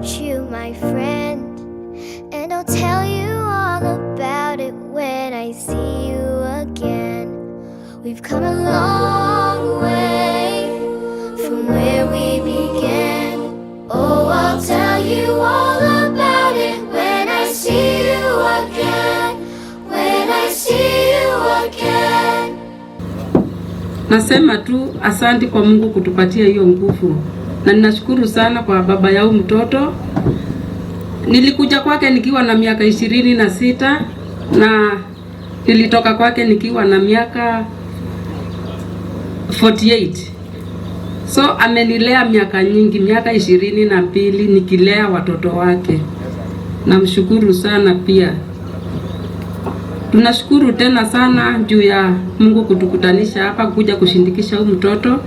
about you, my friend, and I'll tell you all about it when I see you again. We've come a long way from where we began. Oh, I'll tell you all about it when I see you again, when I see you again. Nasema tu asante kwa Mungu kutupatia hiyo nguvu. Na ninashukuru sana kwa baba yao mtoto. Nilikuja kwake nikiwa na miaka 26 na nilitoka kwake nikiwa na miaka 48. So amenilea miaka nyingi, miaka 22 nikilea watoto wake. Namshukuru sana pia. Tunashukuru tena sana juu ya Mungu kutukutanisha hapa kuja kushindikisha huyu mtoto.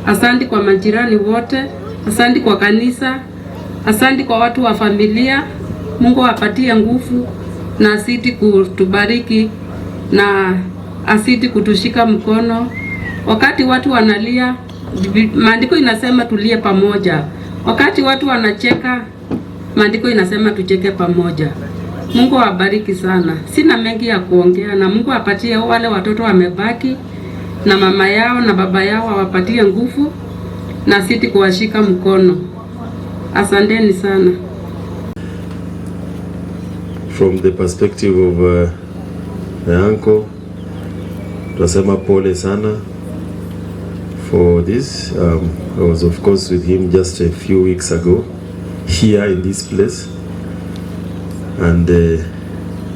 Asante kwa majirani wote, asante kwa kanisa, asante kwa watu wa familia. Mungu apatie nguvu na asiti kutubariki na asiti kutushika mkono. Wakati watu wanalia, maandiko inasema tulie pamoja. Wakati watu wanacheka, maandiko inasema tucheke pamoja. Mungu awabariki sana. Sina mengi ya kuongea, na Mungu apatie wale watoto wamebaki na mama yao na baba yao awapatie nguvu na siti kuwashika mkono. Asanteni sana. From the perspective of the uncle, tunasema pole sana for this. I was of course with him just a few weeks ago here in this place, and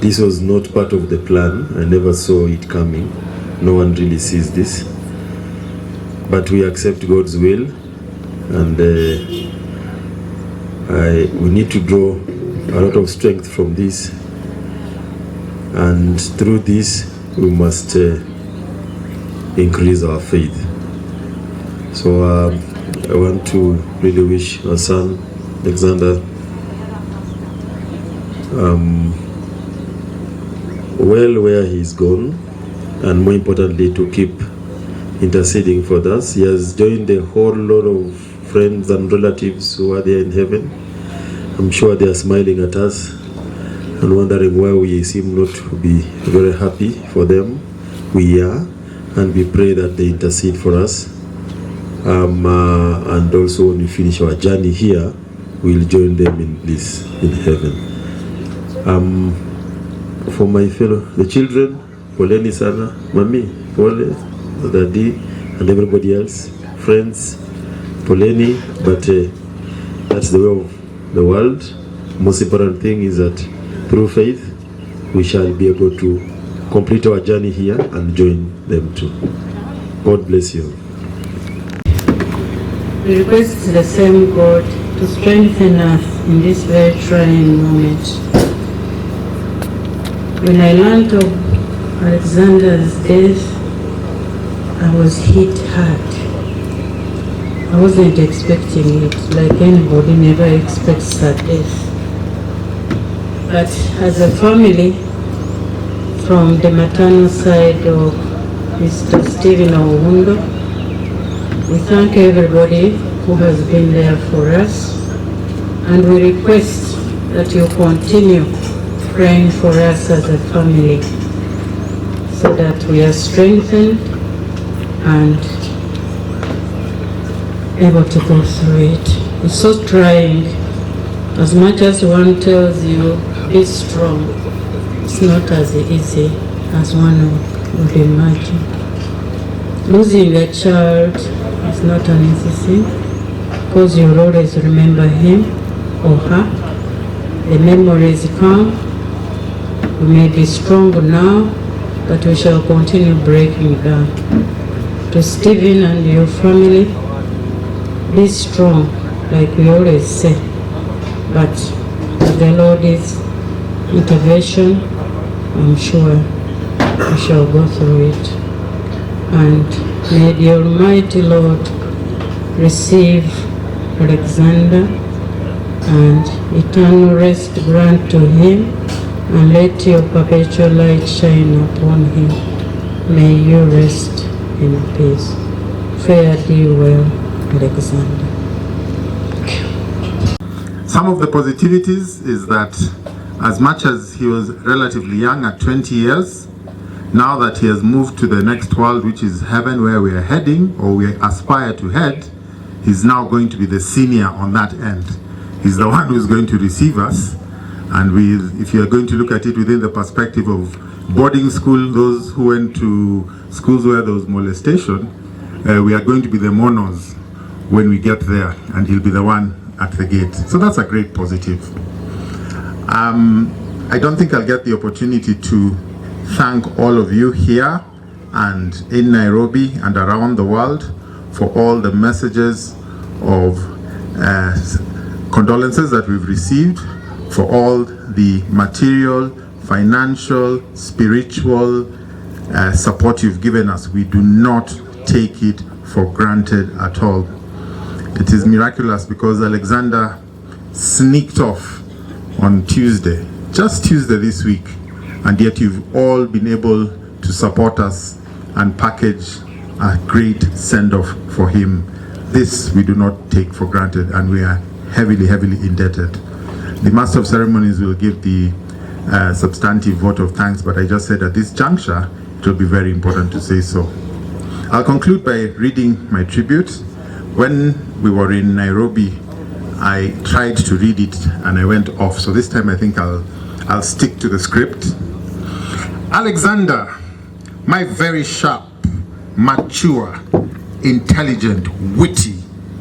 this was not part of the plan. I never saw it coming. No one really sees this, but we accept God's will, and we need to draw a lot of strength from this, and through this we must increase our faith. So I want to really wish our son Alexander well where he's gone, and more importantly to keep interceding for us. He has joined a whole lot of friends and relatives who are there in heaven. I'm sure they are smiling at us and wondering why we seem not to be very happy for them. We are, and we pray that they intercede for us. And also when we finish our journey here, we'll join them in bliss in heaven. For my the children, poleni sana, mami, pole, daddy, and everybody else, friends, poleni, but that's the way of the world. Most important thing is that through faith we shall be able to complete our journey here and join them too. God bless you. We request the same God to strengthen us in this very trying moment. When I learned of Alexander's death, I was hit hard. I wasn't expecting it, like anybody never expects that death. But as a family, from the maternal side of Mr. Stephen Oundo, we thank everybody who has been there for us, and we request that you continue praying for us as a family so that we are strengthened and able to go through it. It's so trying. As much as one tells you, be strong, it's not as easy as one would imagine. Losing a child is not an easy thing, because you'll always remember him or her. The memories come. We may be strong now, but we shall continue breaking down. To Stephen and your family, be strong, like we always say, but with the Lord's intervention, I'm sure we shall go through it. And may the Almighty Lord receive Alexander and eternal rest grant to him, and let your perpetual light shine upon him. May you rest in peace. Fare thee well, Alexander. Some of the positivities is that as much as he was relatively young at 20 years, now that he has moved to the next world, which is heaven, where we are heading, or we aspire to head, he's now going to be the senior on that end. He's the one who's going to receive us. And if you are going to look at it within the perspective of boarding school, those who went to schools where there was molestation, we are going to be the monos when we get there, and he'll be the one at the gate. So that's a great positive. I don't think I'll get the opportunity to thank all of you here and in Nairobi and around the world for all the messages of condolences that we've received, for all the material, financial, spiritual support you've given us. We do not take it for granted at all. It is miraculous because Alexander sneaked off on Tuesday, just Tuesday this week, and yet you've all been able to support us and package a great send-off for him. This we do not take for granted, and we are heavily, heavily indebted. The Master of Ceremonies will give the substantive vote of thanks, but I just said at this juncture, it will be very important to say so. I'll conclude by reading my tribute. When we were in Nairobi, I tried to read it and I went off. So this time I think I'll stick to the script. Alexander, my very sharp, mature, intelligent, witty,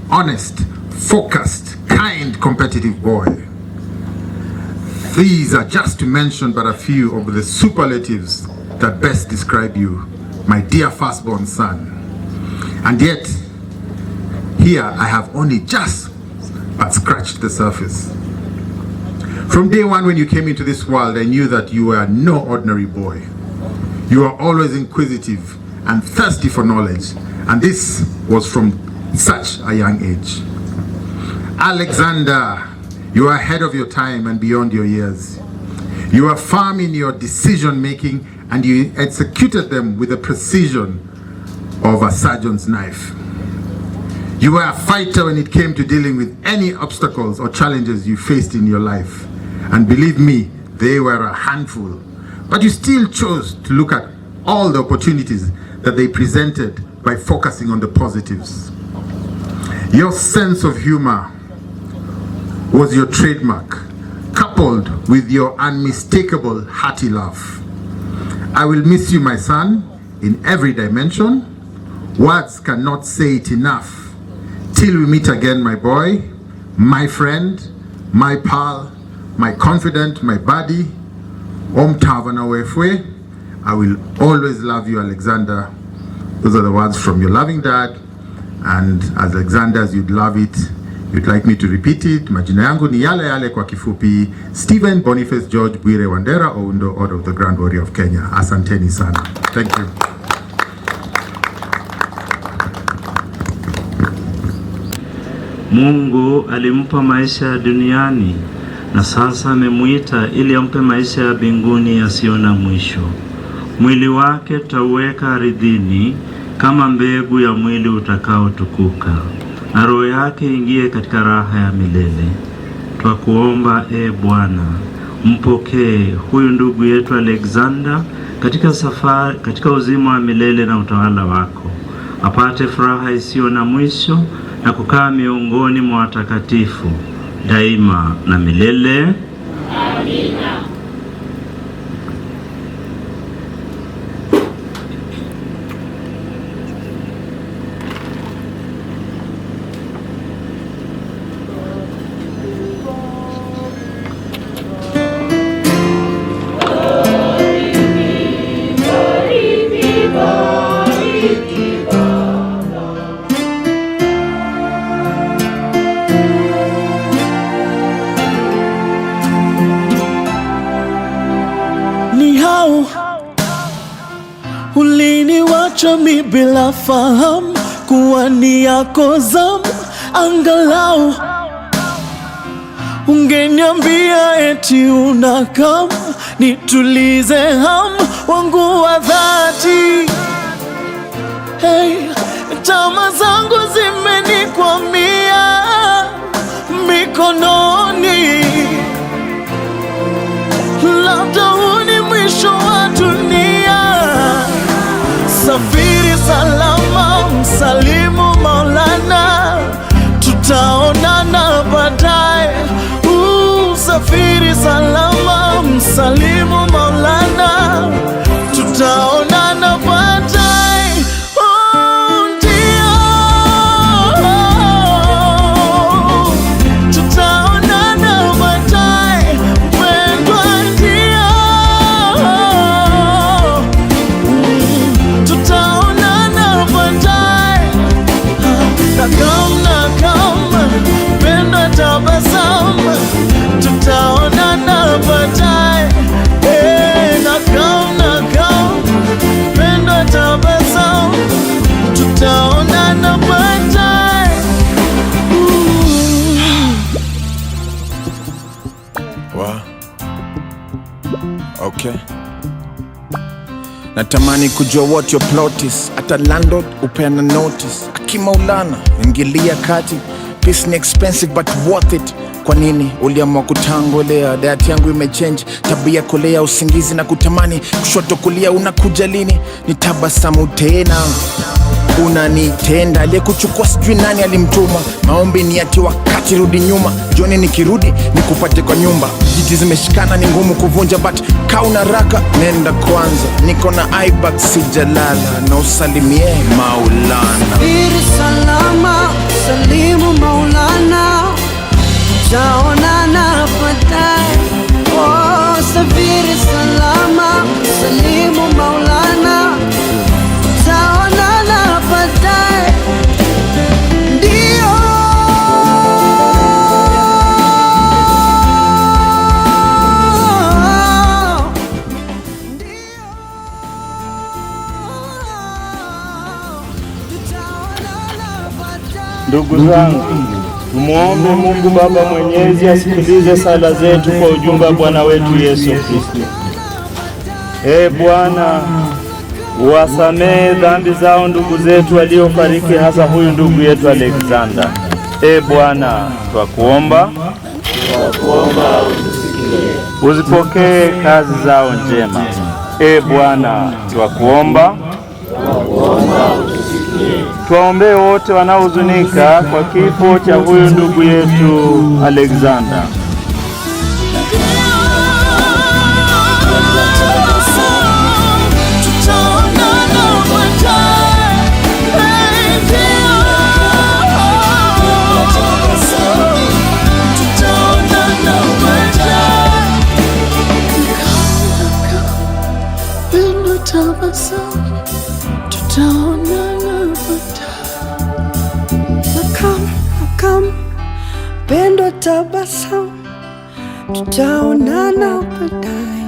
honest, focused, kind, competitive boy. These are just to mention but a few of the superlatives that best describe you, my dear firstborn son. And yet, here I have only just but scratched the surface. From day one when you came into this world, I knew that you were no ordinary boy. You were always inquisitive and thirsty for knowledge, and this was from such a young age. Alexander, you are ahead of your time and beyond your years. You are firm in your decision making, and you executed them with the precision of a surgeon's knife. You were a fighter when it came to dealing with any obstacles or challenges you faced in your life. And believe me, they were a handful. But you still chose to look at all the opportunities that they presented by focusing on the positives. Your sense of humor was your trademark, coupled with your unmistakable hearty laugh. I will miss you, my son, in every dimension. Words cannot say it enough. Till we meet again, my boy, my friend, my pal, my confidant, my buddy, I will always love you, Alexander. Those are the words from your loving dad. And as Alexander, as you'd love it, you'd like me to repeat it. Majina yangu ni yale yale kwa kifupi. Stephen Boniface George Bwire Wandera Oundo, Order of the Grand Warrior of Kenya. Asanteni sana. Thank you. Mungu alimpa maisha ya duniani na sasa amemuita ili ampe maisha ya mbinguni yasiyo na mwisho. Mwili wake tutauweka ardhini kama mbegu ya mwili utakaotukuka, na roho yake ingie katika raha ya milele. Twakuomba Bwana, mpokee huyu ndugu yetu Alexander katika uzima wa milele na utawala wako, apate furaha isiyo na mwisho na kukaa miongoni mwa watakatifu daima na milele. Amina. Uliniwacha mi bila fahamu kuwa ni yako zamu, angalau ungeniambia eti unakam, nitulize hamu wangu wa dhati. Hey, tama zangu zimenikwamia mikononi, labda huu ni mwisho wa dunia. Safiri salama, msalimu Maulana, tutaonana baadaye. Safiri salama, msalimu Maulana, tutaonana baadaye. Ndio, tutaonana baadaye, mpendwa, ndio, tutaonana baadaye. Nakam, mpendwa, tabasamu, tutaonana baadaye. Nakam, mpendwa, tabasamu, tutaonana baadaye. Wow. Okay. Natamani kujua what your plot is. Ata landlord upeana notice. Akimaulana ingilia kati. Peace ni expensive but worth it. Kwa nini uliamua kutangolea? Diet yangu imechange, tabia kolea, usingizi na kutamani, kushoto kulia, unakuja lini? Nitabasamu tena, unanitenda. Aliyekuchukua sijui nani alimtuma, maombi ni ati wakati rudi nyuma. Jioni nikirudi nikupate kwa nyumba, jiti zimeshikana ni ngumu kuvunja, but kauna raka nenda kwanza, niko na iBack sijalala, na usalimie Maulana. Safiri salama, salimu Maulana, tutaonana baadaye. Safiri salama, salimu Maulana, tutaonana baadaye. Ndio, Ndugu zangu, tumuombe Mungu Baba Mwenyezi asikilize sala zetu kwa ujumbe wa Bwana wetu Yesu Kristo. Bwana, uwasamehe dhambi zao ndugu zetu waliofariki, hasa huyu ndugu yetu Alexander. Bwana, twakuomba uzipokee kazi zao njema. Bwana, twakuomba tuwaombee wote wanaohuzunika kwa kifo cha huyu ndugu yetu Alexander. Pendo tabasamu, tutaonana baadaye.